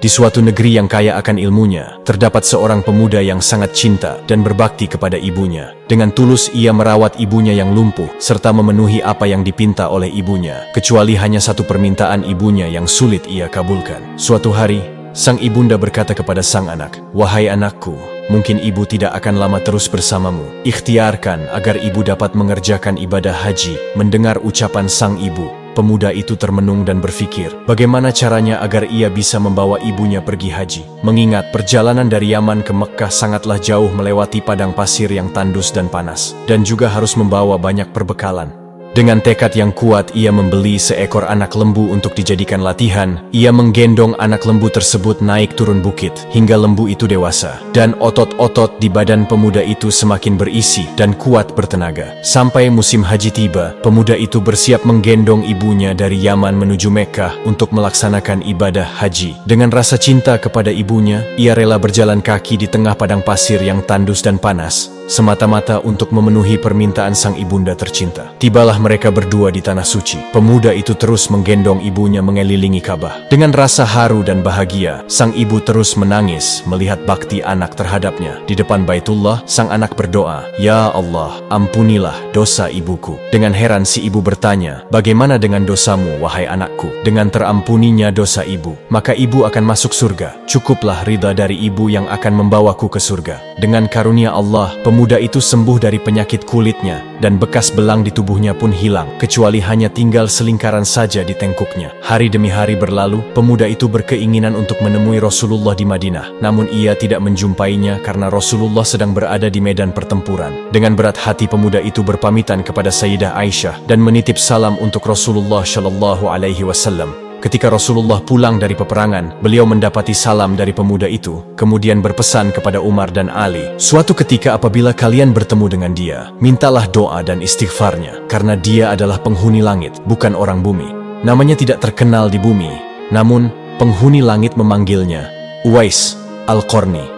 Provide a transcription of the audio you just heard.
Di suatu negeri yang kaya akan ilmunya, terdapat seorang pemuda yang sangat cinta dan berbakti kepada ibunya. Dengan tulus ia merawat ibunya yang lumpuh, serta memenuhi apa yang dipinta oleh ibunya, kecuali hanya satu permintaan ibunya yang sulit ia kabulkan. Suatu hari, sang ibunda berkata kepada sang anak, "Wahai anakku, mungkin ibu tidak akan lama terus bersamamu. Ikhtiarkan agar ibu dapat mengerjakan ibadah haji." Mendengar ucapan sang ibu, pemuda itu termenung dan berpikir, bagaimana caranya agar ia bisa membawa ibunya pergi haji. Mengingat perjalanan dari Yaman ke Mekkah sangatlah jauh melewati padang pasir yang tandus dan panas, dan juga harus membawa banyak perbekalan. Dengan tekad yang kuat, ia membeli seekor anak lembu untuk dijadikan latihan. Ia menggendong anak lembu tersebut naik turun bukit, hingga lembu itu dewasa. Dan otot-otot di badan pemuda itu semakin berisi dan kuat bertenaga. Sampai musim haji tiba, pemuda itu bersiap menggendong ibunya dari Yaman menuju Mekkah untuk melaksanakan ibadah haji. Dengan rasa cinta kepada ibunya, ia rela berjalan kaki di tengah padang pasir yang tandus dan panas, semata-mata untuk memenuhi permintaan sang ibunda tercinta. Tibalah mereka berdua di tanah suci. Pemuda itu terus menggendong ibunya mengelilingi Ka'bah. Dengan rasa haru dan bahagia, sang ibu terus menangis melihat bakti anak terhadapnya. Di depan Baitullah, sang anak berdoa, "Ya Allah, ampunilah dosa ibuku." Dengan heran si ibu bertanya, "Bagaimana dengan dosamu, wahai anakku?" "Dengan terampuninya dosa ibu, maka ibu akan masuk surga. Cukuplah ridha dari ibu yang akan membawaku ke surga." Dengan karunia Allah, pemuda itu sembuh dari penyakit kulitnya, dan bekas belang di tubuhnya pun hilang, kecuali hanya tinggal selingkaran saja di tengkuknya. Hari demi hari berlalu, pemuda itu berkeinginan untuk menemui Rasulullah di Madinah. Namun ia tidak menjumpainya karena Rasulullah sedang berada di medan pertempuran. Dengan berat hati pemuda itu berpamitan kepada Sayyidah Aisyah dan menitip salam untuk Rasulullah Shallallahu Alaihi Wasallam. Ketika Rasulullah pulang dari peperangan, beliau mendapati salam dari pemuda itu, kemudian berpesan kepada Umar dan Ali, "Suatu ketika apabila kalian bertemu dengan dia, mintalah doa dan istighfarnya, karena dia adalah penghuni langit, bukan orang bumi. Namanya tidak terkenal di bumi, namun penghuni langit memanggilnya Uwais Al-Qarni."